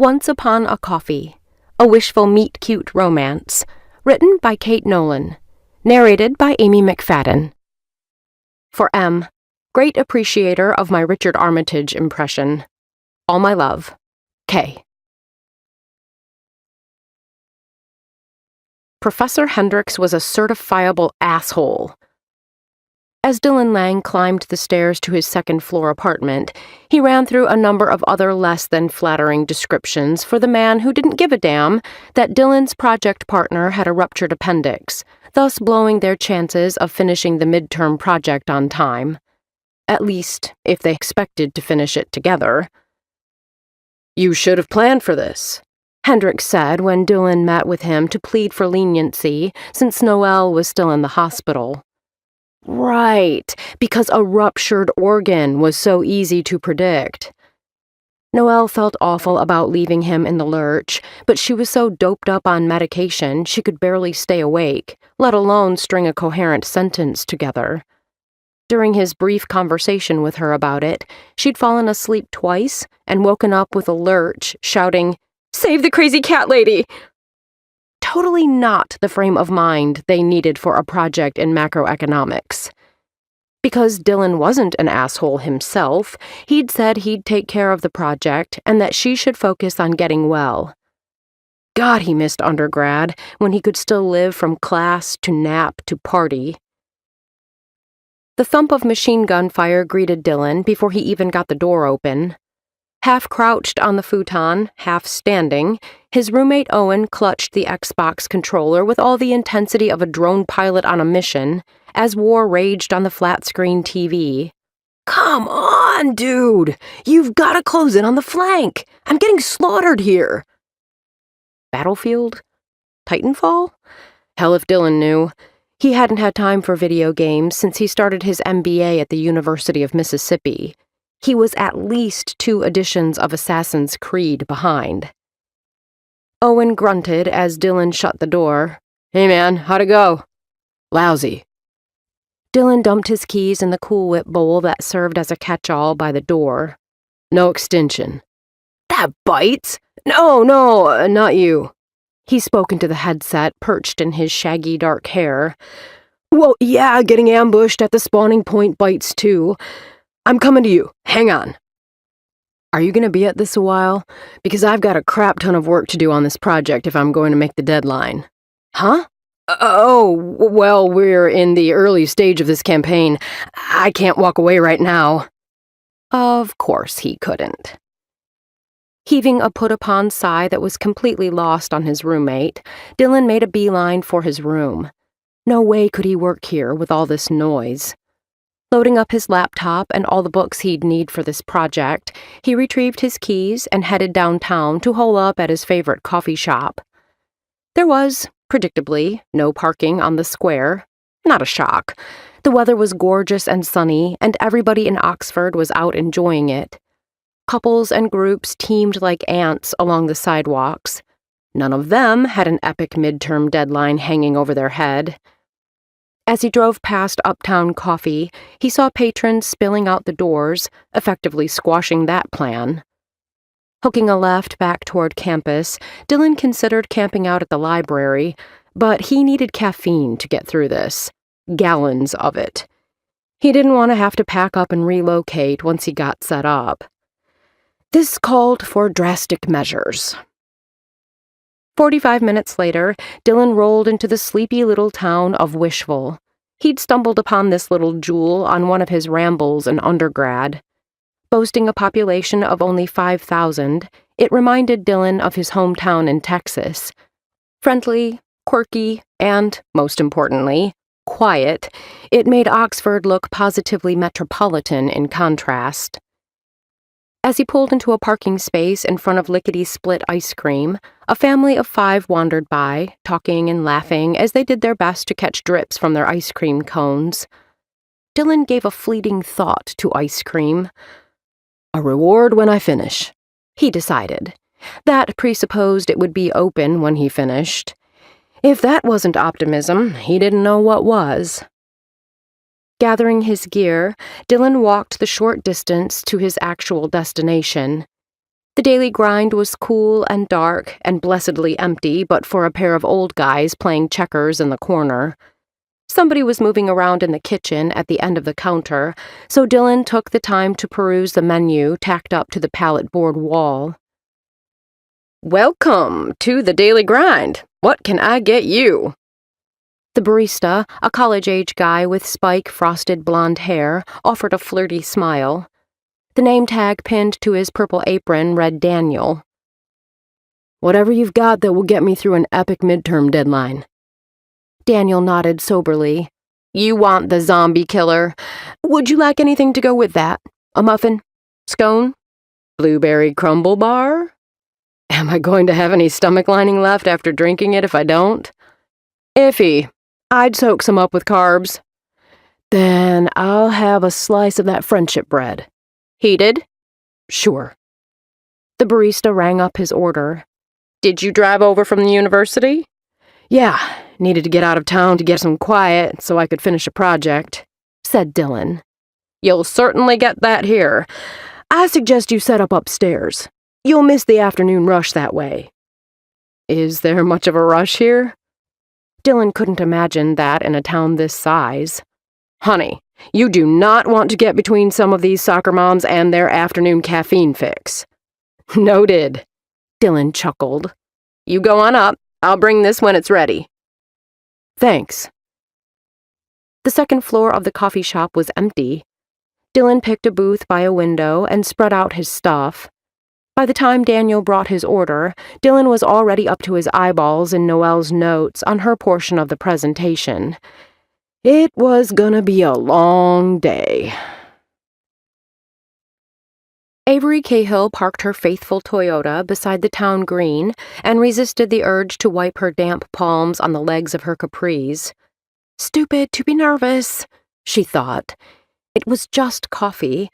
Once Upon a Coffee, a wishful meet-cute romance, written by Kate Nolan, narrated by Amy McFadden. For M, great appreciator of my Richard Armitage impression. All my love, K. Professor Hendricks was a certifiable asshole. As Dylan Lang climbed the stairs to his second-floor apartment, he ran through a number of other less-than-flattering descriptions for the man who didn't give a damn that Dylan's project partner had a ruptured appendix, thus blowing their chances of finishing the midterm project on time. At least, if they expected to finish it together. "You should have planned for this," Hendricks said when Dylan met with him to plead for leniency since Noelle was still in the hospital. Right, because a ruptured organ was so easy to predict. Noelle felt awful about leaving him in the lurch, but she was so doped up on medication she could barely stay awake, let alone string a coherent sentence together. During his brief conversation with her about it, she'd fallen asleep twice and woken up with a lurch, shouting, "Save the crazy cat lady!" Totally not the frame of mind they needed for a project in macroeconomics. Because Dylan wasn't an asshole himself, he'd said he'd take care of the project and that she should focus on getting well. God, he missed undergrad, when he could still live from class to nap to party. The thump of machine gun fire greeted Dylan before he even got the door open. Half crouched on the futon, half standing, his roommate Owen clutched the Xbox controller with all the intensity of a drone pilot on a mission, as war raged on the flat-screen TV. "Come on, dude! You've got to close in on the flank! I'm getting slaughtered here!" Battlefield? Titanfall? Hell if Dylan knew. He hadn't had time for video games since he started his MBA at the University of Mississippi. He was at least 2 editions of Assassin's Creed behind. Owen grunted as Dylan shut the door. "Hey man, how'd it go?" "Lousy." Dylan dumped his keys in the Cool Whip bowl that served as a catch-all by the door. "No extension." "That bites! No, not you." He spoke into the headset, perched in his shaggy dark hair. "Well, yeah, getting ambushed at the spawning point bites too. I'm coming to you. Hang on." "Are you going to be at this a while? Because I've got a crap ton of work to do on this project if I'm going to make the deadline." "Huh? Oh, well, we're in the early stage of this campaign. I can't walk away right now." Of course he couldn't. Heaving a put-upon sigh that was completely lost on his roommate, Dylan made a beeline for his room. No way could he work here with all this noise. Loading up his laptop and all the books he'd need for this project, he retrieved his keys and headed downtown to hole up at his favorite coffee shop. There was, predictably, no parking on the square. Not a shock. The weather was gorgeous and sunny, and everybody in Oxford was out enjoying it. Couples and groups teemed like ants along the sidewalks. None of them had an epic midterm deadline hanging over their head. As he drove past Uptown Coffee, he saw patrons spilling out the doors, effectively squashing that plan. Hooking a left back toward campus, Dylan considered camping out at the library, but he needed caffeine to get through this. Gallons of it. He didn't want to have to pack up and relocate once he got set up. This called for drastic measures. 45 minutes later, Dylan rolled into the sleepy little town of Wishful. He'd stumbled upon this little jewel on one of his rambles in undergrad. Boasting a population of only 5,000, it reminded Dylan of his hometown in Texas. Friendly, quirky, and, most importantly, quiet, it made Oxford look positively metropolitan in contrast. As he pulled into a parking space in front of Lickety-Split Ice Cream, a family of 5 wandered by, talking and laughing as they did their best to catch drips from their ice cream cones. Dylan gave a fleeting thought to ice cream. "A reward when I finish," he decided. That presupposed it would be open when he finished. If that wasn't optimism, he didn't know what was. Gathering his gear, Dylan walked the short distance to his actual destination. The daily grind was cool and dark and blessedly empty but for a pair of old guys playing checkers in the corner. Somebody was moving around in the kitchen at the end of the counter, so Dylan took the time to peruse the menu tacked up to the pallet board wall. "Welcome to the Daily Grind. What can I get you?" The barista, a college-age guy with spike-frosted blonde hair, offered a flirty smile. The name tag pinned to his purple apron read Daniel. "Whatever you've got that will get me through an epic midterm deadline." Daniel nodded soberly. "You want the zombie killer. Would you like anything to go with that? A muffin? Scone? Blueberry crumble bar? Am I going to have any stomach lining left after drinking it if I don't? Iffy. I'd soak some up with carbs. Then I'll have a slice of that friendship bread. Heated? Sure." The barista rang up his order. "Did you drive over from the university?" "Yeah, needed to get out of town to get some quiet so I could finish a project," said Dylan. "You'll certainly get that here. I suggest you set up upstairs. You'll miss the afternoon rush that way." "Is there much of a rush here?" Dylan couldn't imagine that in a town this size. "Honey, you do not want to get between some of these soccer moms and their afternoon caffeine fix." "Noted," Dylan chuckled. "You go on up. I'll bring this when it's ready." "Thanks." The second floor of the coffee shop was empty. Dylan picked a booth by a window and spread out his stuff. By the time Daniel brought his order, Dylan was already up to his eyeballs in Noelle's notes on her portion of the presentation. It was gonna be a long day. Avery Cahill parked her faithful Toyota beside the town green and resisted the urge to wipe her damp palms on the legs of her capris. Stupid to be nervous, she thought. It was just coffee,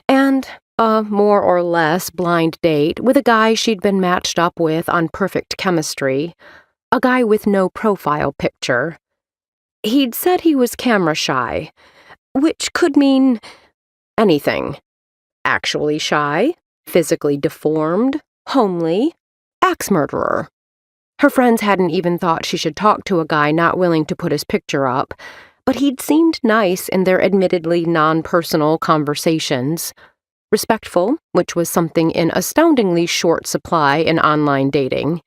and a more or less blind date with a guy she'd been matched up with on perfect chemistry, a guy with no profile picture. He'd said he was camera shy, which could mean anything. Actually shy, physically deformed, homely, axe murderer. Her friends hadn't even thought she should talk to a guy not willing to put his picture up, but he'd seemed nice in their admittedly non-personal conversations. Respectful, which was something in astoundingly short supply in online dating.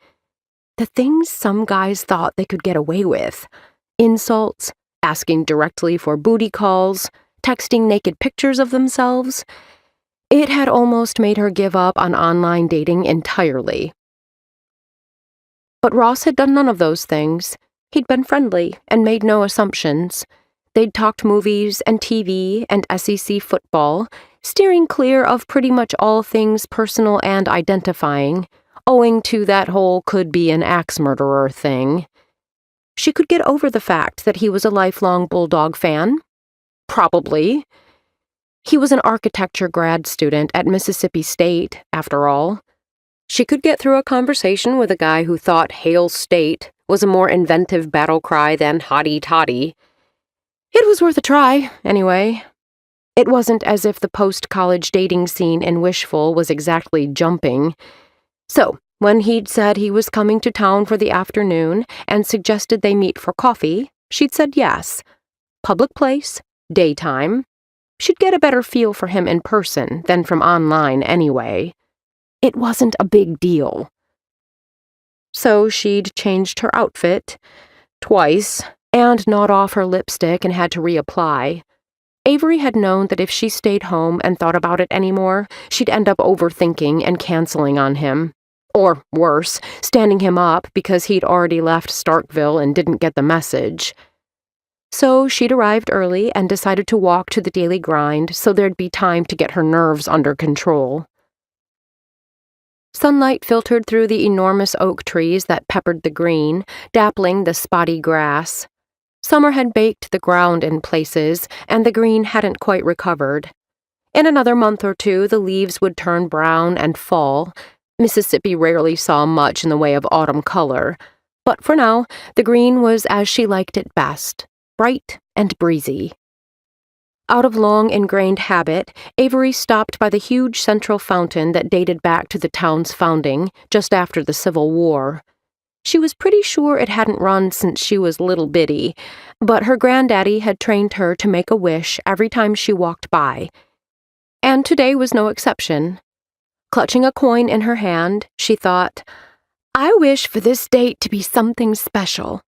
The things some guys thought they could get away with. Insults, asking directly for booty calls, texting naked pictures of themselves. It had almost made her give up on online dating entirely. But Ross had done none of those things. He'd been friendly and made no assumptions. They'd talked movies and TV and SEC football, steering clear of pretty much all things personal and identifying, owing to that whole could-be-an-axe murderer thing. She could get over the fact that he was a lifelong Bulldog fan. Probably. He was an architecture grad student at Mississippi State, after all. She could get through a conversation with a guy who thought Hail State was a more inventive battle cry than Hotty Toddy. It was worth a try, anyway. It wasn't as if the post-college dating scene in Wishful was exactly jumping. So, when he'd said he was coming to town for the afternoon and suggested they meet for coffee, she'd said yes. Public place, daytime. She'd get a better feel for him in person than from online anyway. It wasn't a big deal. So she'd changed her outfit, twice, and gnawed off her lipstick and had to reapply. Avery had known that if she stayed home and thought about it anymore, she'd end up overthinking and canceling on him. Or worse, standing him up because he'd already left Starkville and didn't get the message. So she'd arrived early and decided to walk to the Daily Grind so there'd be time to get her nerves under control. Sunlight filtered through the enormous oak trees that peppered the green, dappling the spotty grass. Summer had baked the ground in places, and the green hadn't quite recovered. In another month or two, the leaves would turn brown and fall. Mississippi rarely saw much in the way of autumn color, but for now, the green was as she liked it best, bright and breezy. Out of long ingrained habit, Avery stopped by the huge central fountain that dated back to the town's founding, just after the Civil War. She was pretty sure it hadn't run since she was little bitty, but her granddaddy had trained her to make a wish every time she walked by. And today was no exception. Clutching a coin in her hand, she thought, "I wish for this date to be something special."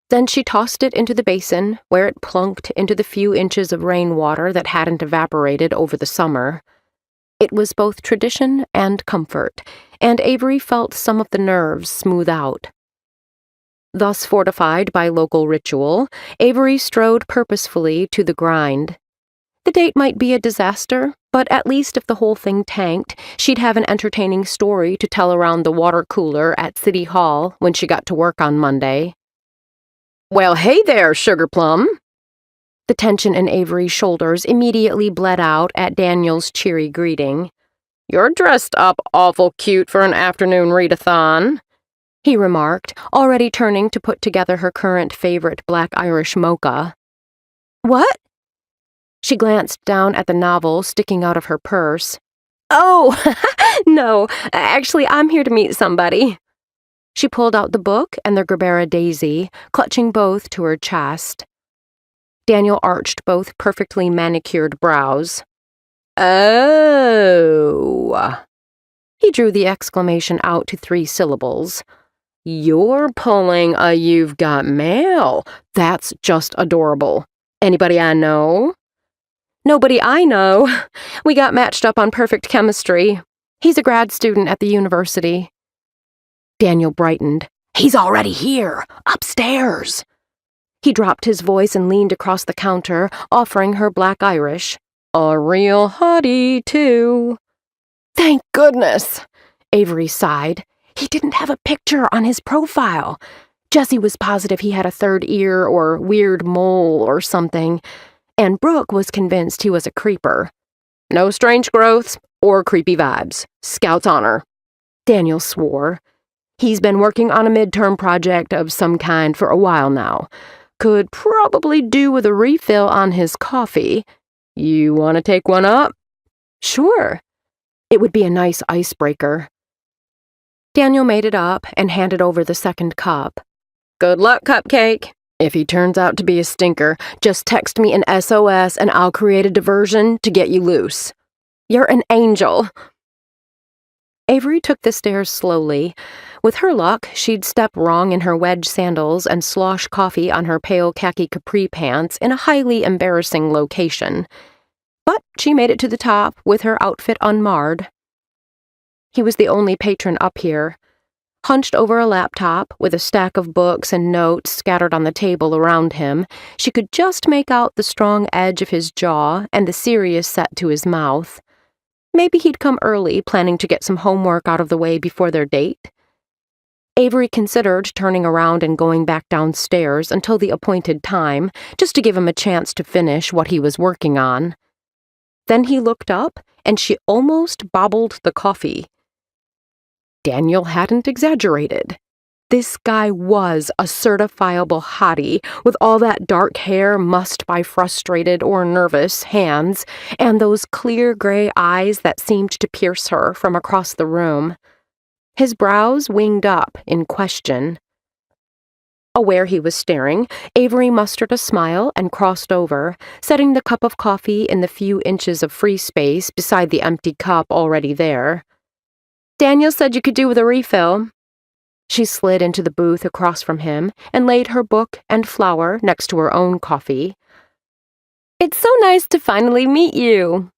Then she tossed it into the basin, where it plunked into the few inches of rainwater that hadn't evaporated over the summer. It was both tradition and comfort, and Avery felt some of the nerves smooth out. Thus fortified by local ritual, Avery strode purposefully to the grind. The date might be a disaster, but at least if the whole thing tanked, she'd have an entertaining story to tell around the water cooler at City Hall when she got to work on Monday. "Well, hey there, Sugar Plum!" The tension in Avery's shoulders immediately bled out at Daniel's cheery greeting. "You're dressed up awful cute for an afternoon readathon," he remarked, already turning to put together her current favorite black Irish mocha. "What?" She glanced down at the novel sticking out of her purse. "Oh, no, actually, I'm here to meet somebody." She pulled out the book and the Gerbera daisy, clutching both to her chest. Daniel arched both perfectly manicured brows. "Oh." He drew the exclamation out to 3 syllables. "You're pulling a You've Got Mail. That's just adorable. Anybody I know?" "Nobody I know. We got matched up on perfect chemistry. He's a grad student at the university." Daniel brightened. "He's already here, upstairs." He dropped his voice and leaned across the counter, offering her black Irish. "A real hottie, too." "Thank goodness," Avery sighed. He didn't have a picture on his profile. Jessie was positive he had a third ear or weird mole or something, and Brooke was convinced he was a creeper. "No strange growths or creepy vibes. Scout's honor," Daniel swore. "He's been working on a midterm project of some kind for a while now. Could probably do with a refill on his coffee. You want to take one up?" "Sure." It would be a nice icebreaker. Daniel made it up and handed over the second cup. "Good luck, Cupcake. If he turns out to be a stinker, just text me an SOS and I'll create a diversion to get you loose." "You're an angel." Avery took the stairs slowly. With her luck, she'd step wrong in her wedge sandals and slosh coffee on her pale khaki capri pants in a highly embarrassing location. But she made it to the top with her outfit unmarred. He was the only patron up here. Hunched over a laptop, with a stack of books and notes scattered on the table around him, she could just make out the strong edge of his jaw and the serious set to his mouth. Maybe he'd come early, planning to get some homework out of the way before their date. Avery considered turning around and going back downstairs until the appointed time, just to give him a chance to finish what he was working on. Then he looked up, and she almost bobbled the coffee. Daniel hadn't exaggerated. This guy was a certifiable hottie, with all that dark hair mussed by frustrated or nervous hands, and those clear gray eyes that seemed to pierce her from across the room. His brows winged up in question. Aware he was staring, Avery mustered a smile and crossed over, setting the cup of coffee in the few inches of free space beside the empty cup already there. "Daniel said you could do with a refill." She slid into the booth across from him and laid her book and flower next to her own coffee. "It's so nice to finally meet you."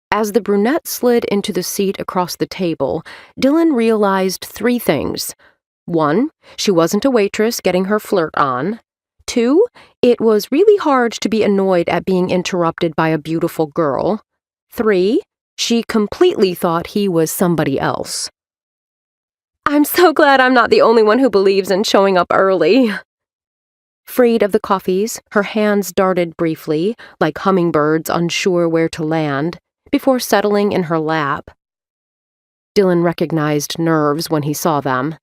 As the brunette slid into the seat across the table, Dylan realized 3 things. 1, she wasn't a waitress getting her flirt on. 2, it was really hard to be annoyed at being interrupted by a beautiful girl. 3, she completely thought he was somebody else. "I'm so glad I'm not the only one who believes in showing up early." Freed of the coffees, her hands darted briefly, like hummingbirds unsure where to land, before settling in her lap. Dylan recognized nerves when he saw them.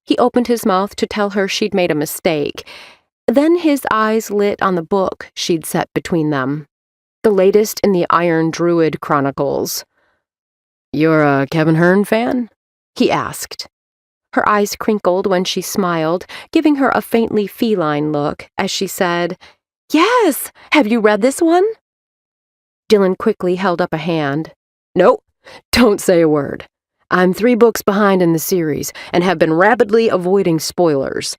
He opened his mouth to tell her she'd made a mistake. Then his eyes lit on the book she'd set between them, the latest in the Iron Druid Chronicles. "You're a Kevin Hearn fan?" he asked. Her eyes crinkled when she smiled, giving her a faintly feline look as she said, "Yes! Have you read this one?" Dylan quickly held up a hand. "Nope, don't say a word. I'm 3 books behind in the series and have been rapidly avoiding spoilers.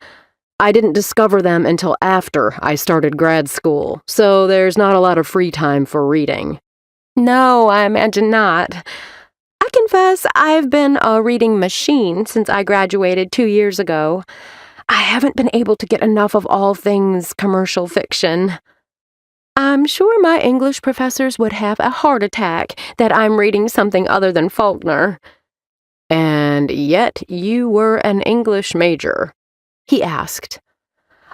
I didn't discover them until after I started grad school, so there's not a lot of free time for reading." "No, I imagine not. I confess I've been a reading machine since I graduated 2 years ago. I haven't been able to get enough of all things commercial fiction. I'm sure my English professors would have a heart attack that I'm reading something other than Faulkner." "And yet you were an English major?" he asked.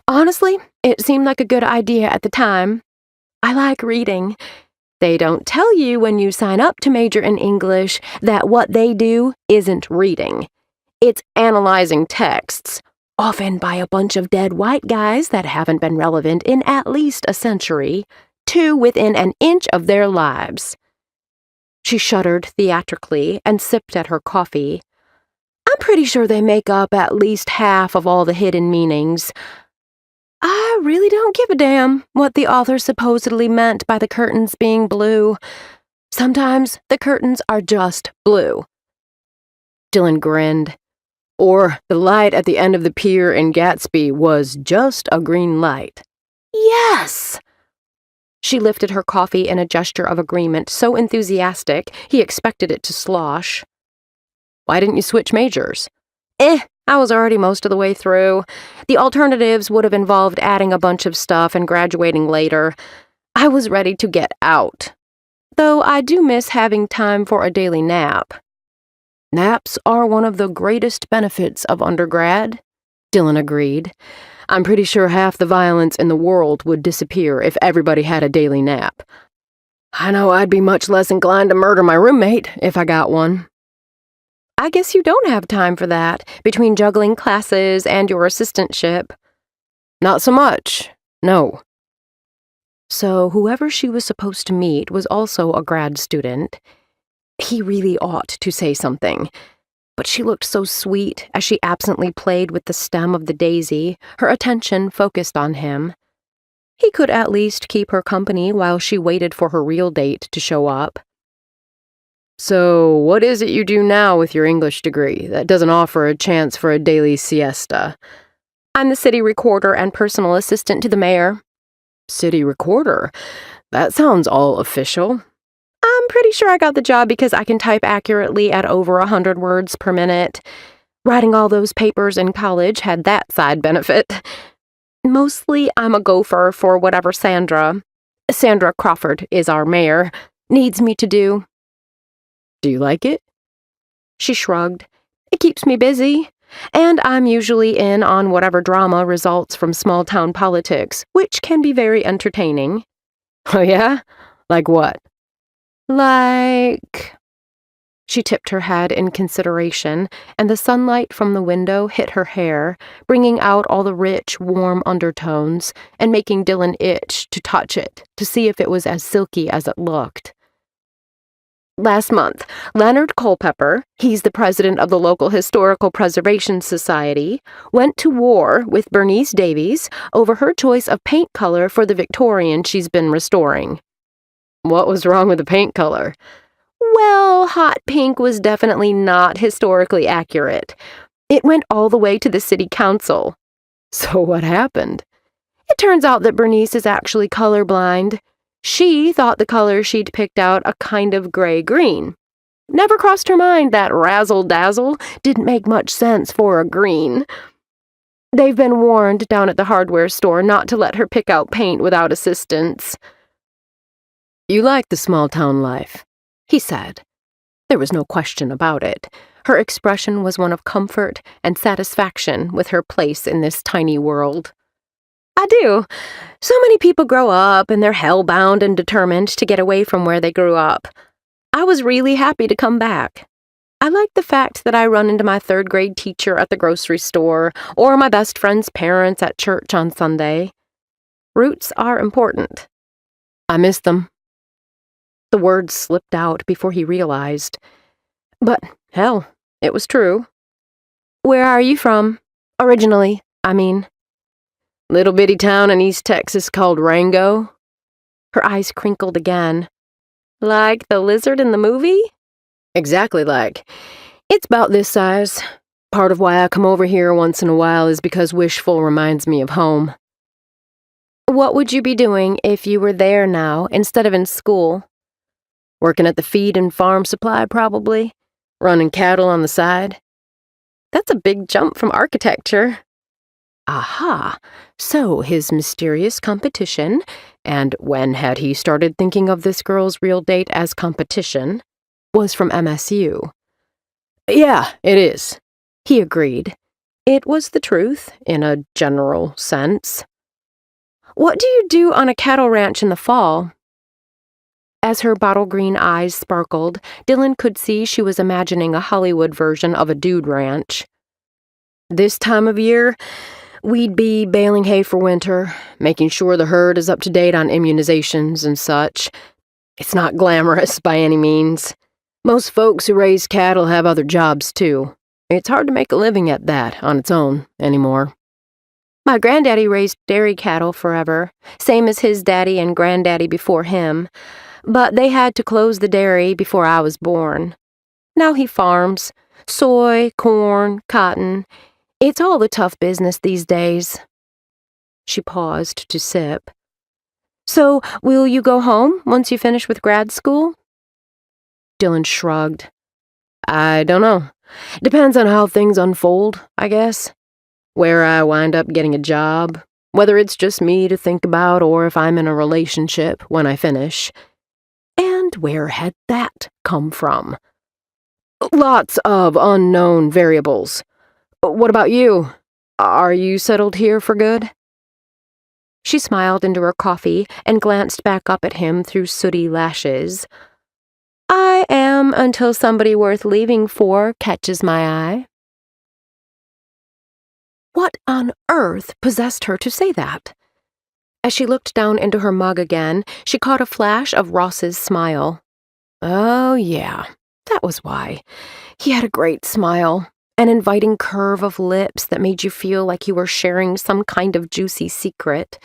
"Honestly, it seemed like a good idea at the time. I like reading. They don't tell you when you sign up to major in English that what they do isn't reading. It's analyzing texts, often by a bunch of dead white guys that haven't been relevant in at least a century, to within an inch of their lives." She shuddered theatrically and sipped at her coffee. "I'm pretty sure they make up at least half of all the hidden meanings. I really don't give a damn what the author supposedly meant by the curtains being blue. Sometimes the curtains are just blue." Dylan grinned. "Or the light at the end of the pier in Gatsby was just a green light." "Yes!" She lifted her coffee in a gesture of agreement so enthusiastic he expected it to slosh. "Why didn't you switch majors?" I was already most of the way through. The alternatives would have involved adding a bunch of stuff and graduating later. I was ready to get out. Though I do miss having time for a daily nap." "Naps are one of the greatest benefits of undergrad," Dylan agreed. "I'm pretty sure half the violence in the world would disappear if everybody had a daily nap. I know I'd be much less inclined to murder my roommate if I got one." "I guess you don't have time for that, between juggling classes and your assistantship." "Not so much, no." So whoever she was supposed to meet was also a grad student. He really ought to say something. But she looked so sweet as she absently played with the stem of the daisy, her attention focused on him. He could at least keep her company while she waited for her real date to show up. "So, what is it you do now with your English degree that doesn't offer a chance for a daily siesta?" "I'm the city recorder and personal assistant to the mayor." "City recorder? That sounds all official." "I'm pretty sure I got the job because I can type accurately at over 100 words per minute. Writing all those papers in college had that side benefit. Mostly, I'm a gopher for whatever Sandra Crawford is our mayor, needs me to do." "Do you like it?" She shrugged. "It keeps me busy. And I'm usually in on whatever drama results from small-town politics, which can be very entertaining." "Oh yeah? Like what?" "Like..." She tipped her head in consideration, and the sunlight from the window hit her hair, bringing out all the rich, warm undertones, and making Dylan itch to touch it, to see if it was as silky as it looked. "Last month, Leonard Culpepper, he's the president of the local Historical Preservation Society, went to war with Bernice Davies over her choice of paint color for the Victorian she's been restoring." "What was wrong with the paint color?" "Well, hot pink was definitely not historically accurate. It went all the way to the city council." "So what happened?" "It turns out that Bernice is actually colorblind. She thought the color she'd picked out a kind of gray-green. Never crossed her mind that razzle-dazzle didn't make much sense for a green. They've been warned down at the hardware store not to let her pick out paint without assistance." "You like the small-town life," he said. There was no question about it. Her expression was one of comfort and satisfaction with her place in this tiny world. "I do. So many people grow up and they're hell-bound and determined to get away from where they grew up. I was really happy to come back. I like the fact that I run into my third-grade teacher at the grocery store or my best friend's parents at church on Sunday. Roots are important. I miss them. The words slipped out before he realized. But, hell, it was true. Where are you from? Originally, I mean. Little bitty town in East Texas called Rango. Her eyes crinkled again. Like the lizard in the movie? Exactly like. It's about this size. Part of why I come over here once in a while is because Wishful reminds me of home. What would you be doing if you were there now instead of in school? Working at the feed and farm supply, probably. Running cattle on the side. That's a big jump from architecture. Aha! So his mysterious competition, and when had he started thinking of this girl's real date as competition, was from MSU. Yeah, it is, he agreed. It was the truth, in a general sense. What do you do on a cattle ranch in the fall? As her bottle green eyes sparkled, Dylan could see she was imagining a Hollywood version of a dude ranch. This time of year, we'd be baling hay for winter, making sure the herd is up to date on immunizations and such. It's not glamorous by any means. Most folks who raise cattle have other jobs, too. It's hard to make a living at that on its own anymore. My granddaddy raised dairy cattle forever, same as his daddy and granddaddy before him, but they had to close the dairy before I was born. Now he farms. Soy, corn, cotton. It's all the tough business these days. She paused to sip. So, will you go home once you finish with grad school? Dylan shrugged. I don't know. Depends on how things unfold, I guess. Where I wind up getting a job, whether it's just me to think about or if I'm in a relationship when I finish. And where had that come from? Lots of unknown variables. What about you? Are you settled here for good? She smiled into her coffee and glanced back up at him through sooty lashes. I am until somebody worth leaving for catches my eye. What on earth possessed her to say that? As she looked down into her mug again, she caught a flash of Ross's smile. Oh, yeah, that was why. He had a great smile, an inviting curve of lips that made you feel like you were sharing some kind of juicy secret.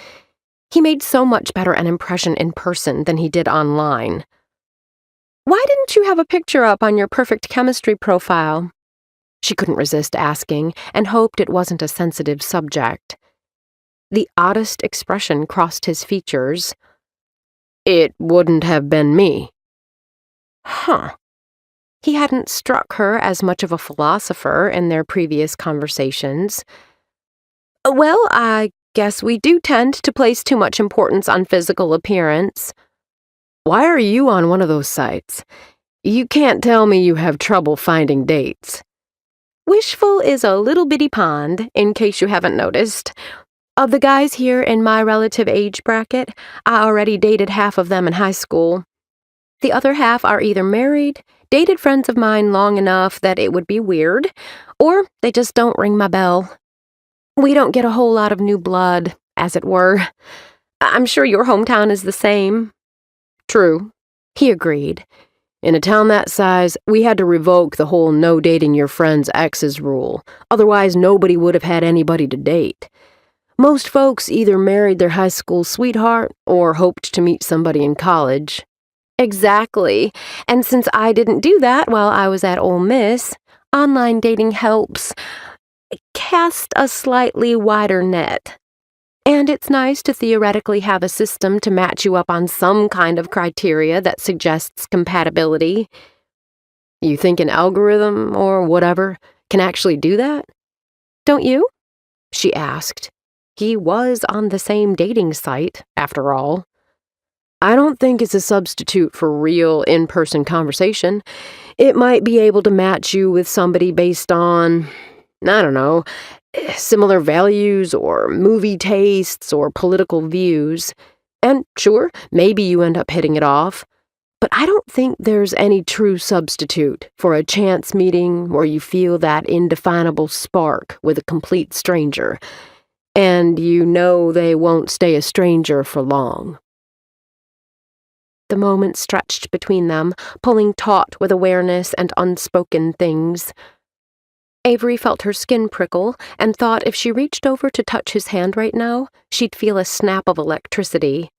He made so much better an impression in person than he did online. Why didn't you have a picture up on your perfect chemistry profile? She couldn't resist asking, and hoped it wasn't a sensitive subject. The oddest expression crossed his features. It wouldn't have been me. Huh. He hadn't struck her as much of a philosopher in their previous conversations. Well, I guess we do tend to place too much importance on physical appearance. Why are you on one of those sites? You can't tell me you have trouble finding dates. Wishful is a little bitty pond, in case you haven't noticed. Of the guys here in my relative age bracket, I already dated half of them in high school. The other half are either married, dated friends of mine long enough that it would be weird, or they just don't ring my bell. We don't get a whole lot of new blood, as it were. I'm sure your hometown is the same. True, he agreed. In a town that size, we had to revoke the whole no dating your friend's exes rule. Otherwise, nobody would have had anybody to date. Most folks either married their high school sweetheart or hoped to meet somebody in college. Exactly. And since I didn't do that while I was at Ole Miss, online dating helps cast a slightly wider net. And it's nice to theoretically have a system to match you up on some kind of criteria that suggests compatibility. You think an algorithm, or whatever, can actually do that? Don't you? She asked. He was on the same dating site, after all. I don't think it's a substitute for real in-person conversation. It might be able to match you with somebody based on, I don't know, similar values or movie tastes or political views. And sure, maybe you end up hitting it off. But I don't think there's any true substitute for a chance meeting where you feel that indefinable spark with a complete stranger. And you know they won't stay a stranger for long. The moment stretched between them, pulling taut with awareness and unspoken things. Avery felt her skin prickle and thought if she reached over to touch his hand right now, she'd feel a snap of electricity.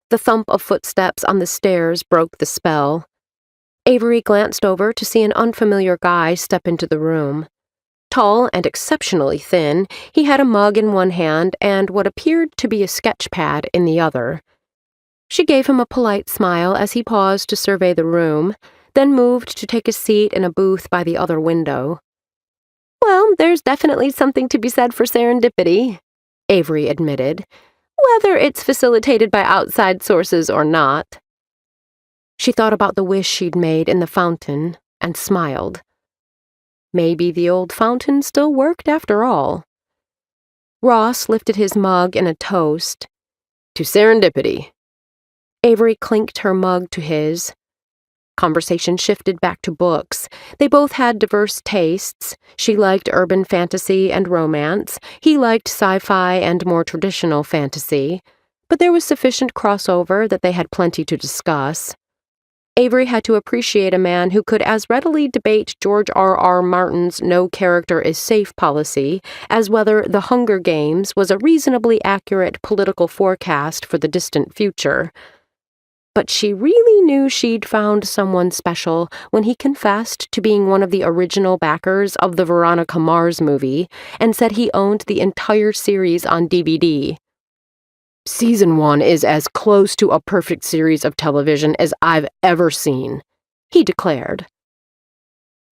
The thump of footsteps on the stairs broke the spell. Avery glanced over to see an unfamiliar guy step into the room. Tall and exceptionally thin, he had a mug in one hand and what appeared to be a sketch pad in the other. She gave him a polite smile as he paused to survey the room, then moved to take a seat in a booth by the other window. "Well, there's definitely something to be said for serendipity," Avery admitted, "whether it's facilitated by outside sources or not." She thought about the wish she'd made in the fountain and smiled. Maybe the old fountain still worked after all. Ross lifted his mug in a toast. "To serendipity." Avery clinked her mug to his. Conversation shifted back to books. They both had diverse tastes. She liked urban fantasy and romance. He liked sci-fi and more traditional fantasy. But there was sufficient crossover that they had plenty to discuss. Avery had to appreciate a man who could as readily debate George R.R. Martin's no character is safe policy as whether The Hunger Games was a reasonably accurate political forecast for the distant future. But she really knew she'd found someone special when he confessed to being one of the original backers of the Veronica Mars movie and said he owned the entire series on DVD. "Season 1 is as close to a perfect series of television as I've ever seen," he declared.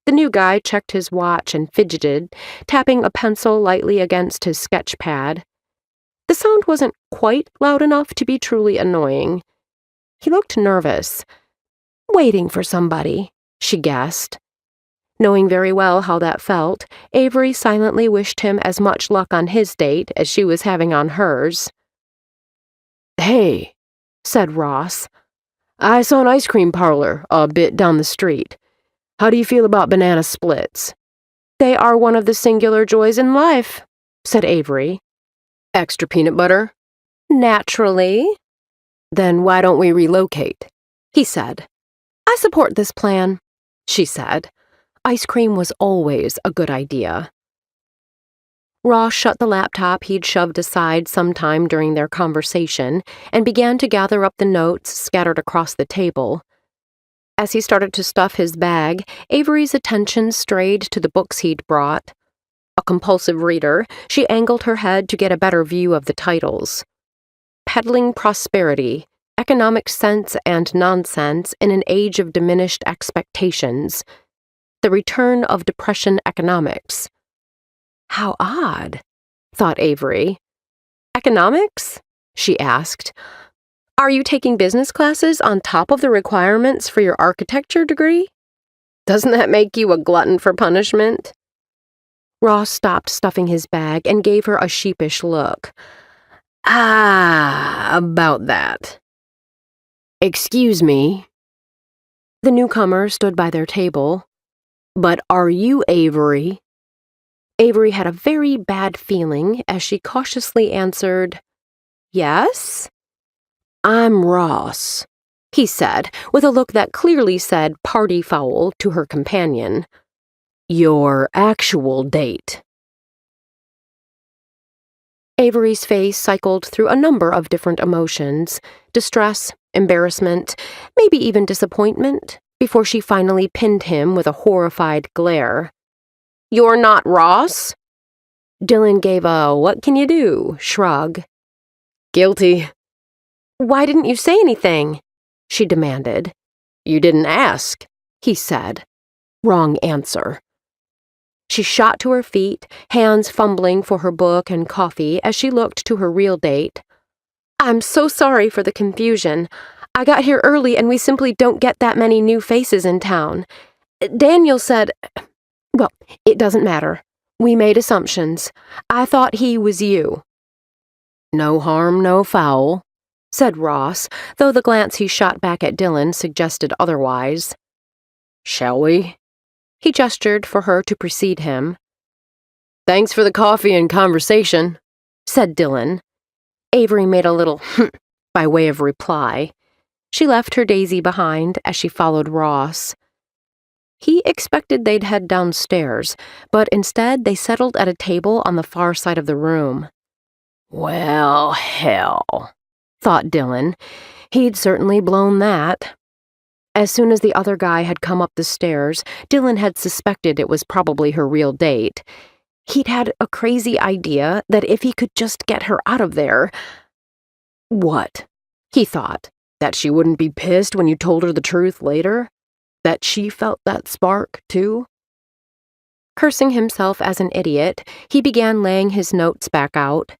The new guy checked his watch and fidgeted, tapping a pencil lightly against his sketch pad. The sound wasn't quite loud enough to be truly annoying. He looked nervous. Waiting for somebody, she guessed. Knowing very well how that felt, Avery silently wished him as much luck on his date as she was having on hers. "Hey," said Ross. "I saw an ice cream parlor a bit down the street. How do you feel about banana splits?" "They are one of the singular joys in life," said Avery. "Extra peanut butter?" "Naturally." "Then why don't we relocate?" he said. "I support this plan," she said. Ice cream was always a good idea. Ross shut the laptop he'd shoved aside sometime during their conversation and began to gather up the notes scattered across the table. As he started to stuff his bag, Avery's attention strayed to the books he'd brought. A compulsive reader, she angled her head to get a better view of the titles. Peddling Prosperity, Economic Sense and Nonsense in an Age of Diminished Expectations. The Return of Depression Economics. How odd, thought Avery. "Economics?" she asked. "Are you taking business classes on top of the requirements for your architecture degree? Doesn't that make you a glutton for punishment?" Ross stopped stuffing his bag and gave her a sheepish look. About that." "Excuse me." The newcomer stood by their table. "But are you Avery?" Avery had a very bad feeling as she cautiously answered, "Yes?" "I'm Ross," he said, with a look that clearly said party foul to her companion. "Your actual date." Avery's face cycled through a number of different emotions, distress, embarrassment, maybe even disappointment, before she finally pinned him with a horrified glare. "You're not Ross?" Dylan gave a "what can you do" shrug. "Guilty." "Why didn't you say anything?" she demanded. "You didn't ask," he said. Wrong answer. She shot to her feet, hands fumbling for her book and coffee as she looked to her real date. "I'm so sorry for the confusion. I got here early and we simply don't get that many new faces in town. Daniel said... Well, it doesn't matter. We made assumptions. I thought he was you." "No harm, no foul," said Ross, though the glance he shot back at Dylan suggested otherwise. "Shall we?" He gestured for her to precede him. Thanks for the coffee and conversation, said Dylan. Avery made a little by way of reply. She left her daisy behind as she followed Ross. He expected they'd head downstairs, but instead they settled at a table on the far side of the room. Well, hell, thought Dylan. He'd certainly blown that. As soon as the other guy had come up the stairs, Dylan had suspected it was probably her real date. He'd had a crazy idea that if he could just get her out of there... What? He thought. That she wouldn't be pissed when you told her the truth later? That she felt that spark, too? Cursing himself as an idiot, he began laying his notes back out.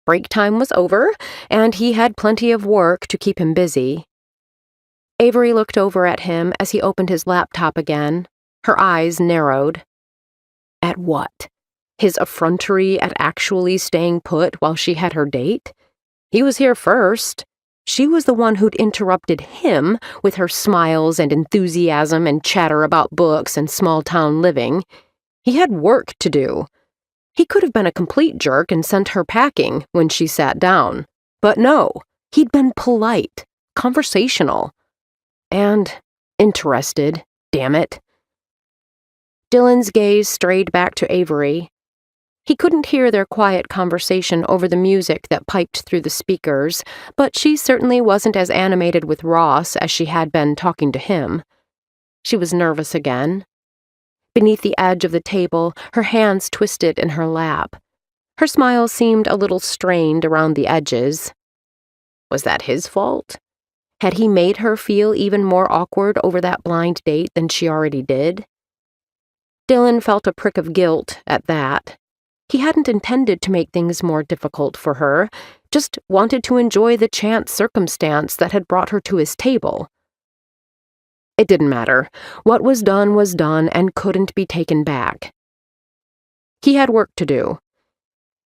Break time was over, and he had plenty of work to keep him busy. Avery looked over at him as he opened his laptop again. Her eyes narrowed. At what? His effrontery at actually staying put while she had her date? He was here first. She was the one who'd interrupted him with her smiles and enthusiasm and chatter about books and small-town living. He had work to do. He could have been a complete jerk and sent her packing when she sat down. But no, he'd been polite, conversational, and interested, damn it. Dylan's gaze strayed back to Avery. He couldn't hear their quiet conversation over the music that piped through the speakers, but she certainly wasn't as animated with Ross as she had been talking to him. She was nervous again. Beneath the edge of the table, her hands twisted in her lap. Her smile seemed a little strained around the edges. Was that his fault? Had he made her feel even more awkward over that blind date than she already did? Dylan felt a prick of guilt at that. He hadn't intended to make things more difficult for her, just wanted to enjoy the chance circumstance that had brought her to his table. It didn't matter. What was done and couldn't be taken back. He had work to do.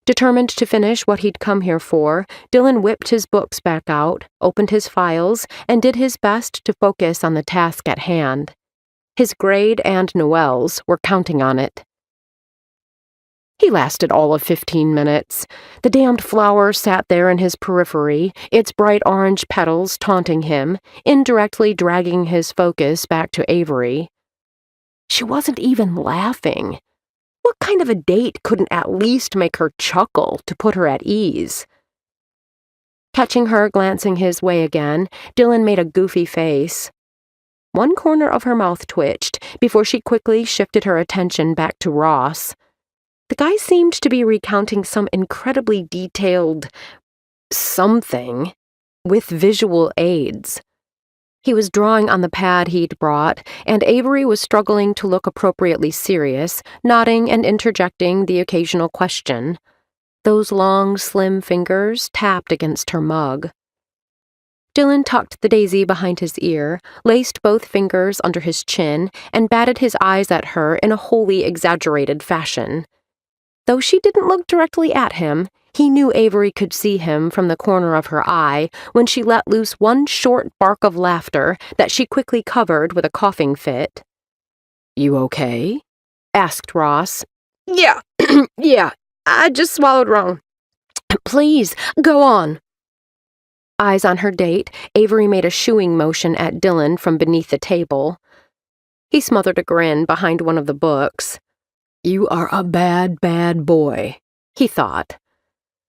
Determined to finish what he'd come here for, Dylan whipped his books back out, opened his files, and did his best to focus on the task at hand. His grade and Noelle's were counting on it. He lasted all of 15 minutes. The damned flower sat there in his periphery, its bright orange petals taunting him, indirectly dragging his focus back to Avery. She wasn't even laughing. What kind of a date couldn't at least make her chuckle to put her at ease? Catching her glancing his way again, Dylan made a goofy face. One corner of her mouth twitched before she quickly shifted her attention back to Ross. The guy seemed to be recounting some incredibly detailed something with visual aids. He was drawing on the pad he'd brought, and Avery was struggling to look appropriately serious, nodding and interjecting the occasional question. Those long, slim fingers tapped against her mug. Dylan tucked the daisy behind his ear, laced both fingers under his chin, and batted his eyes at her in a wholly exaggerated fashion. Though she didn't look directly at him, he knew Avery could see him from the corner of her eye when she let loose one short bark of laughter that she quickly covered with a coughing fit. "You okay?" asked Ross. "Yeah, yeah, I just swallowed wrong. Please, go on." Eyes on her date, Avery made a shooing motion at Dylan from beneath the table. He smothered a grin behind one of the books. "You are a bad, bad boy," he thought.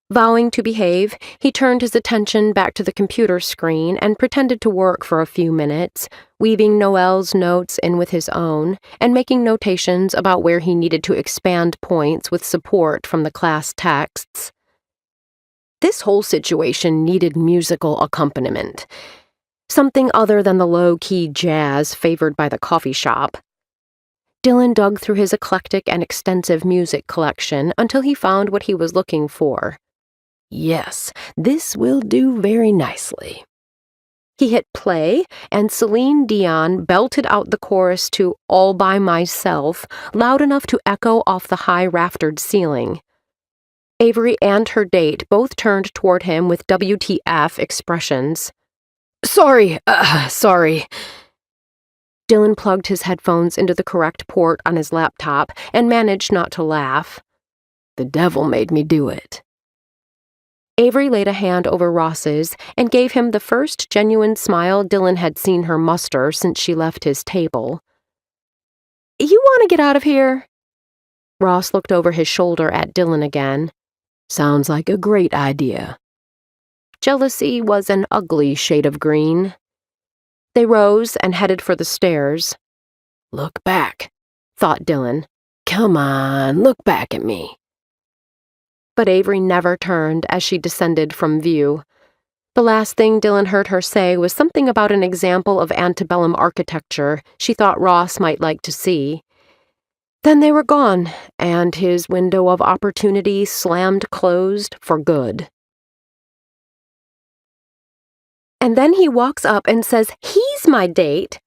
Vowing to behave, he turned his attention back to the computer screen and pretended to work for a few minutes, weaving Noelle's notes in with his own and making notations about where he needed to expand points with support from the class texts. This whole situation needed musical accompaniment, something other than the low-key jazz favored by the coffee shop. Dylan dug through his eclectic and extensive music collection until he found what he was looking for. Yes, this will do very nicely. He hit play, and Celine Dion belted out the chorus to All by Myself, loud enough to echo off the high raftered ceiling. Avery and her date both turned toward him with WTF expressions. Sorry. Dylan plugged his headphones into the correct port on his laptop and managed not to laugh. The devil made me do it." Avery laid a hand over Ross's and gave him the first genuine smile Dylan had seen her muster since she left his table. "You want to get out of here?" Ross looked over his shoulder at Dylan again. "Sounds like a great idea." Jealousy was an ugly shade of green. They rose and headed for the stairs. "Look back," thought Dylan. "Come on, look back at me." But Avery never turned as she descended from view. The last thing Dylan heard her say was something about an example of antebellum architecture she thought Ross might like to see. Then they were gone, and his window of opportunity slammed closed for good. And then he walks up and says he's my date.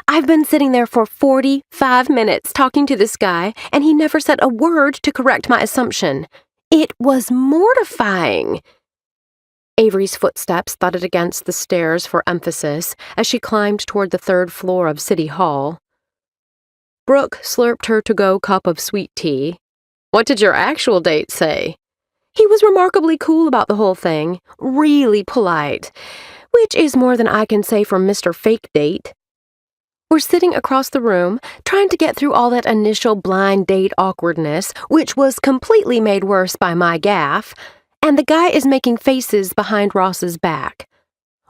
I've been sitting there for 45 minutes talking to this guy, and he never said a word to correct my assumption. It was mortifying. Avery's footsteps thudded against the stairs for emphasis as she climbed toward the third floor of City Hall. Brooke slurped her to-go cup of sweet tea. "What did your actual date say?" "He was remarkably cool about the whole thing, really polite, which is more than I can say for Mr. Fake Date. We're sitting across the room, trying to get through all that initial blind date awkwardness, which was completely made worse by my gaffe, and the guy is making faces behind Ross's back.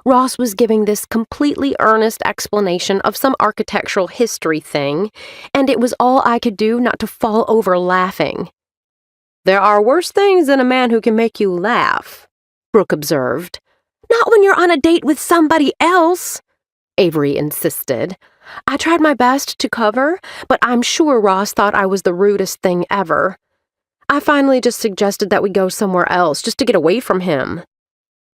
Ross was giving this completely earnest explanation of some architectural history thing, and it was all I could do not to fall over laughing. "There are worse things than a man who can make you laugh," Brooke observed. "Not when you're on a date with somebody else," Avery insisted. I tried my best to cover, but I'm sure Ross thought I was the rudest thing ever. I finally just suggested that we go somewhere else, just to get away from him.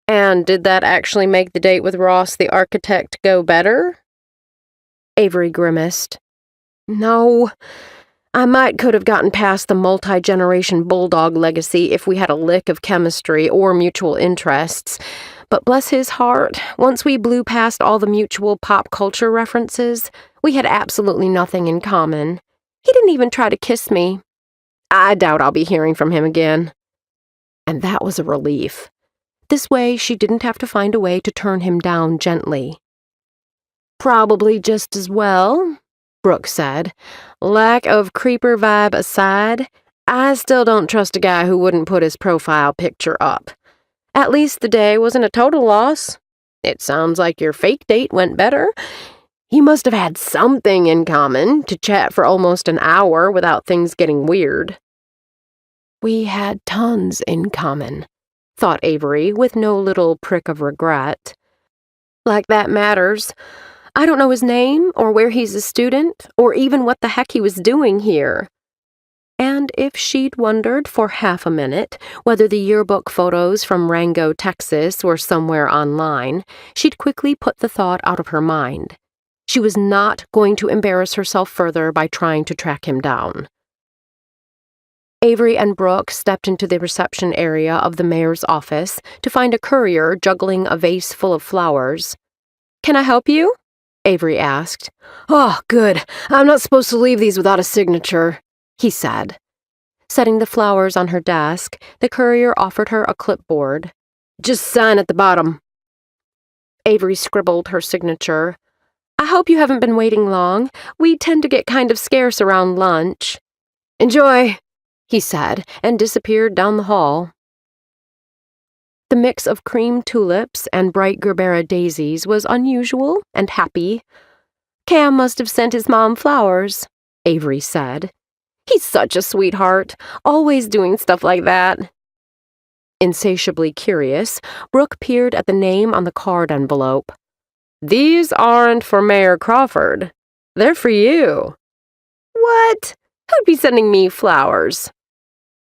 "And did that actually make the date with Ross the architect go better?" Avery grimaced. "No. I could have gotten past the multi-generation bulldog legacy if we had a lick of chemistry or mutual interests. But bless his heart, once we blew past all the mutual pop culture references, we had absolutely nothing in common. He didn't even try to kiss me. I doubt I'll be hearing from him again." And that was a relief. This way, she didn't have to find a way to turn him down gently. "Probably just as well," Brooke said. "Lack of creeper vibe aside, I still don't trust a guy who wouldn't put his profile picture up. At least the day wasn't a total loss. It sounds like your fake date went better. You must have had something in common to chat for almost an hour without things getting weird." "We had tons in common," thought Avery with no little prick of regret. "Like that matters. I don't know his name, or where he's a student, or even what the heck he was doing here." And if she'd wondered for half a minute whether the yearbook photos from Rango, Texas were somewhere online, she'd quickly put the thought out of her mind. She was not going to embarrass herself further by trying to track him down. Avery and Brooke stepped into the reception area of the mayor's office to find a courier juggling a vase full of flowers. "Can I help you?" Avery asked. "Oh, good. I'm not supposed to leave these without a signature," he said. Setting the flowers on her desk, the courier offered her a clipboard. "Just sign at the bottom." Avery scribbled her signature. "I hope you haven't been waiting long. We tend to get kind of scarce around lunch." "Enjoy," he said, and disappeared down the hall. The mix of cream tulips and bright gerbera daisies was unusual and happy. "Cam must have sent his mom flowers," Avery said. "He's such a sweetheart, always doing stuff like that." Insatiably curious, Brooke peered at the name on the card envelope. "These aren't for Mayor Crawford. They're for you." "What? Who'd be sending me flowers?"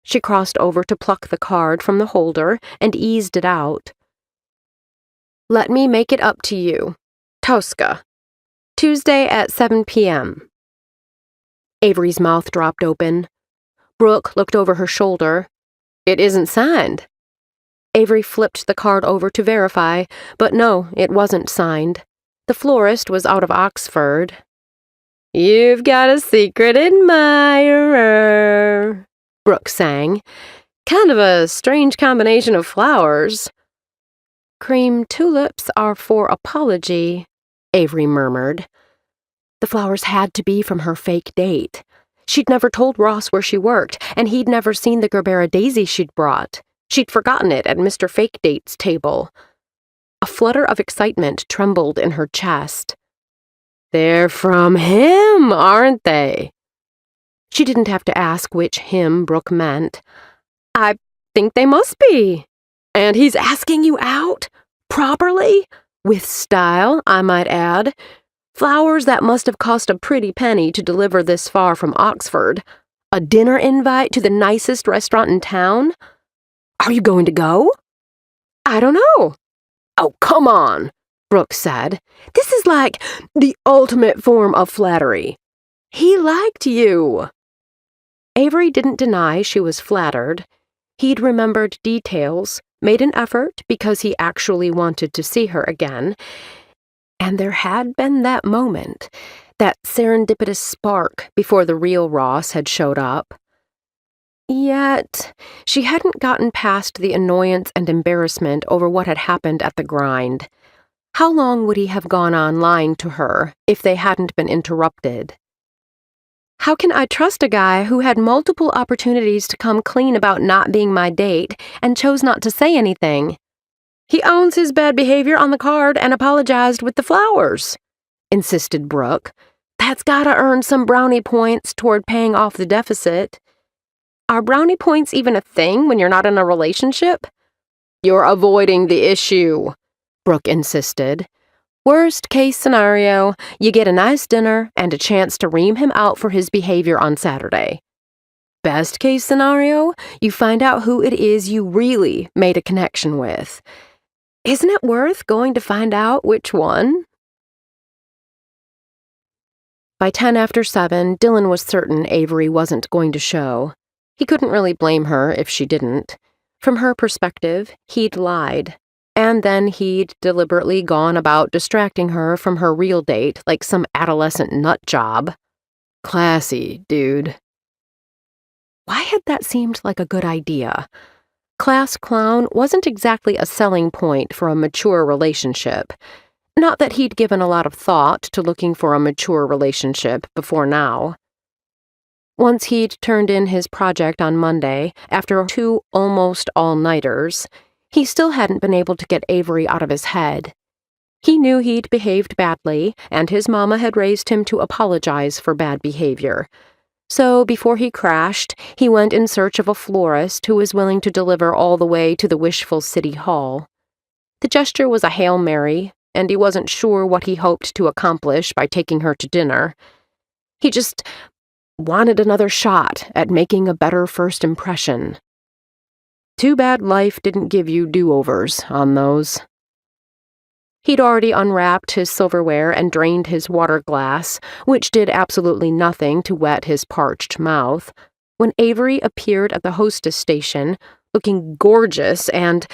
She crossed over to pluck the card from the holder and eased it out. "Let me make it up to you. Tosca. Tuesday at 7 p.m. Avery's mouth dropped open. Brooke looked over her shoulder. "It isn't signed." Avery flipped the card over to verify, but no, it wasn't signed. The florist was out of Oxford. "You've got a secret admirer," Brooke sang. Kind of a strange combination of flowers. Cream tulips are for apology, Avery murmured. The flowers had to be from her fake date. She'd never told Ross where she worked, and he'd never seen the Gerbera daisy she'd brought. She'd forgotten it at Mr. Fake Date's table. A flutter of excitement trembled in her chest. They're from him, aren't they? She didn't have to ask which him Brooke meant. I think they must be. And he's asking you out? Properly? With style, I might add. Flowers that must have cost a pretty penny to deliver this far from Oxford. A dinner invite to the nicest restaurant in town? Are you going to go? I don't know. Oh, come on, Brooke said. This is like the ultimate form of flattery. He liked you. Avery didn't deny she was flattered. He'd remembered details, made an effort because he actually wanted to see her again. And there had been that moment, that serendipitous spark before the real Ross had showed up. Yet, she hadn't gotten past the annoyance and embarrassment over what had happened at the grind. How long would he have gone on lying to her if they hadn't been interrupted? How can I trust a guy who had multiple opportunities to come clean about not being my date and chose not to say anything? He owns his bad behavior on the card and apologized with the flowers, insisted Brooke. That's gotta earn some brownie points toward paying off the deficit. Are brownie points even a thing when you're not in a relationship? You're avoiding the issue, Brooke insisted. Worst case scenario, you get a nice dinner and a chance to ream him out for his behavior on Saturday. Best case scenario, you find out who it is you really made a connection with. Isn't it worth going to find out which one? By 10 after 7, Dylan was certain Avery wasn't going to show. He couldn't really blame her if she didn't. From her perspective, he'd lied. And then he'd deliberately gone about distracting her from her real date like some adolescent nut job. Classy, dude. Why had that seemed like a good idea? Class clown wasn't exactly a selling point for a mature relationship. Not that he'd given a lot of thought to looking for a mature relationship before now. Once he'd turned in his project on Monday, after 2 almost all-nighters, he still hadn't been able to get Avery out of his head. He knew he'd behaved badly, and his mama had raised him to apologize for bad behavior. So before he crashed, he went in search of a florist who was willing to deliver all the way to the wishful city hall. The gesture was a Hail Mary, and he wasn't sure what he hoped to accomplish by taking her to dinner. He just wanted another shot at making a better first impression. Too bad life didn't give you do-overs on those. He'd already unwrapped his silverware and drained his water glass, which did absolutely nothing to wet his parched mouth, when Avery appeared at the hostess station, looking gorgeous and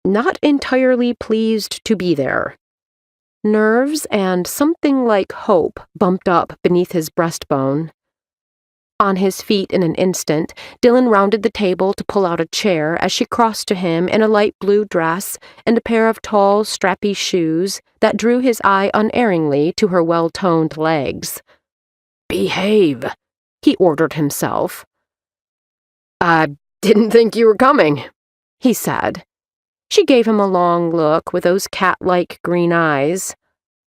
not entirely pleased to be there. Nerves and something like hope bumped up beneath his breastbone. On his feet in an instant, Dylan rounded the table to pull out a chair as she crossed to him in a light blue dress and a pair of tall, strappy shoes that drew his eye unerringly to her well-toned legs. "Behave," he ordered himself. "I didn't think you were coming," he said. She gave him a long look with those cat-like green eyes.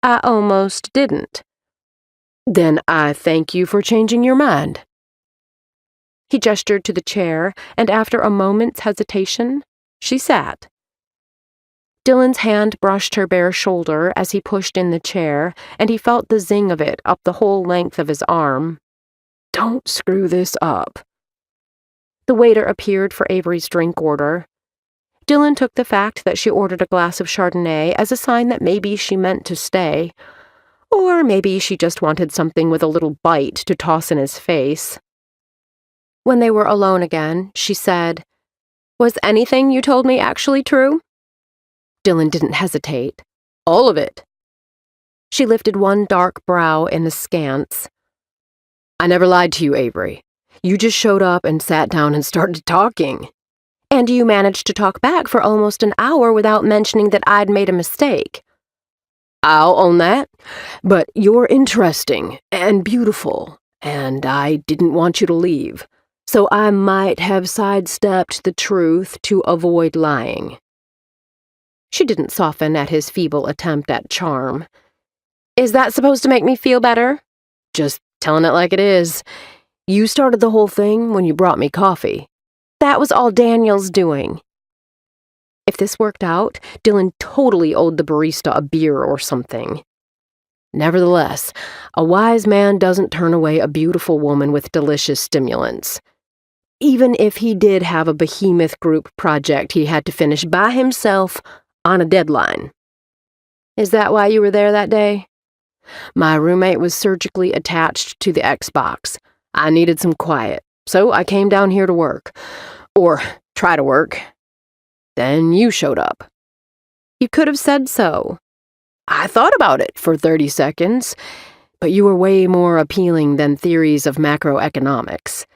"I almost didn't." "Then I thank you for changing your mind." He gestured to the chair, and after a moment's hesitation, she sat. Dylan's hand brushed her bare shoulder as he pushed in the chair, and he felt the zing of it up the whole length of his arm. "Don't screw this up." The waiter appeared for Avery's drink order. Dylan took the fact that she ordered a glass of Chardonnay as a sign that maybe she meant to stay. Or maybe she just wanted something with a little bite to toss in his face. When they were alone again, she said, "Was anything you told me actually true?" Dylan didn't hesitate. "All of it." She lifted one dark brow in askance. "I never lied to you, Avery. You just showed up and sat down and started talking. And you managed to talk back for almost an hour without mentioning that I'd made a mistake. I'll own that, but you're interesting and beautiful, and I didn't want you to leave, so I might have sidestepped the truth to avoid lying. She didn't soften at his feeble attempt at charm. Is that supposed to make me feel better? Just telling it like it is. You started the whole thing when you brought me coffee. That was all Daniel's doing. If this worked out, Dylan totally owed the barista a beer or something. Nevertheless, a wise man doesn't turn away a beautiful woman with delicious stimulants. Even if he did have a behemoth group project he had to finish by himself on a deadline. Is that why you were there that day? My roommate was surgically attached to the Xbox. I needed some quiet, so I came down here to work. Or try to work. Then you showed up. You could have said so. I thought about it for 30 seconds, but you were way more appealing than theories of macroeconomics.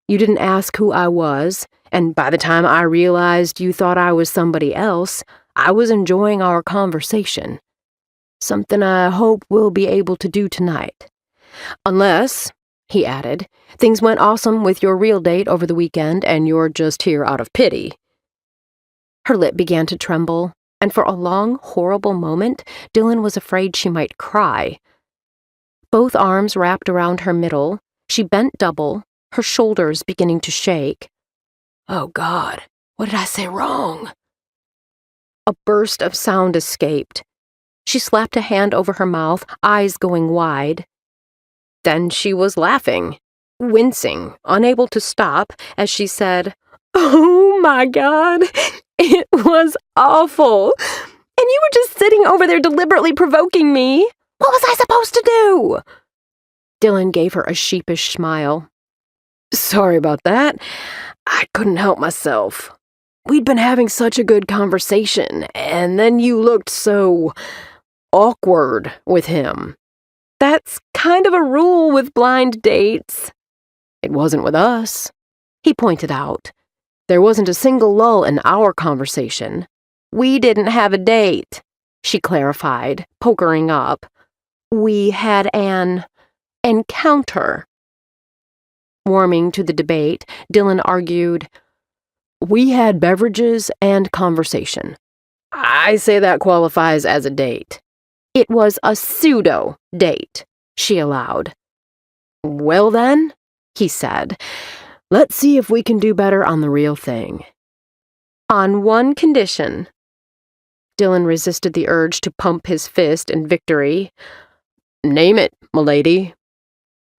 You didn't ask who I was, and by the time I realized you thought I was somebody else, I was enjoying our conversation. Something I hope we'll be able to do tonight. Unless, he added, things went awesome with your real date over the weekend and you're just here out of pity. Her lip began to tremble, and for a long, horrible moment, Dylan was afraid she might cry. Both arms wrapped around her middle, she bent double, her shoulders beginning to shake. Oh, God, what did I say wrong? A burst of sound escaped. She slapped a hand over her mouth, eyes going wide. Then she was laughing, wincing, unable to stop, as she said, "Oh, my God, it was awful. And you were just sitting over there deliberately provoking me. What was I supposed to do?" Dylan gave her a sheepish smile. Sorry about that. I couldn't help myself. We'd been having such a good conversation, and then you looked so awkward with him. That's kind of a rule with blind dates. It wasn't with us, he pointed out. There wasn't a single lull in our conversation. We didn't have a date, she clarified, pokering up. We had an encounter. Warming to the debate, Dylan argued, We had beverages and conversation. I say that qualifies as a date. It was a pseudo-date, she allowed. Well then, he said, let's see if we can do better on the real thing. On one condition. Dylan resisted the urge to pump his fist in victory. Name it, m'lady.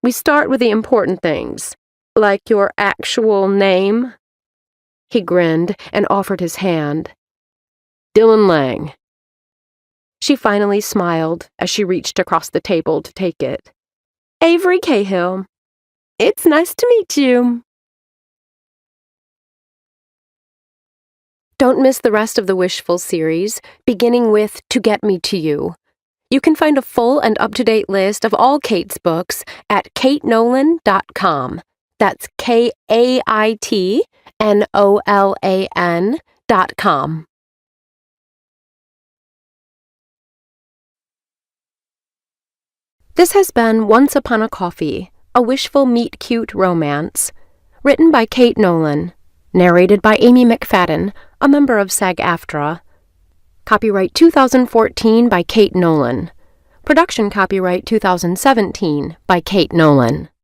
We start with the important things, like your actual name. He grinned and offered his hand. Dylan Lang. She finally smiled as she reached across the table to take it. Avery Cahill. It's nice to meet you. Don't miss the rest of the Wishful series, beginning with To Get Me to You. You can find a full and up-to-date list of all Kate's books at katenolan.com. That's KAITNOLAN.com. This has been Once Upon a Coffee, a Wishful Meet-Cute romance, written by Kate Nolan, narrated by Amy McFadden, a member of SAG-AFTRA. Copyright 2014 by Kate Nolan. Production copyright 2017 by Kate Nolan.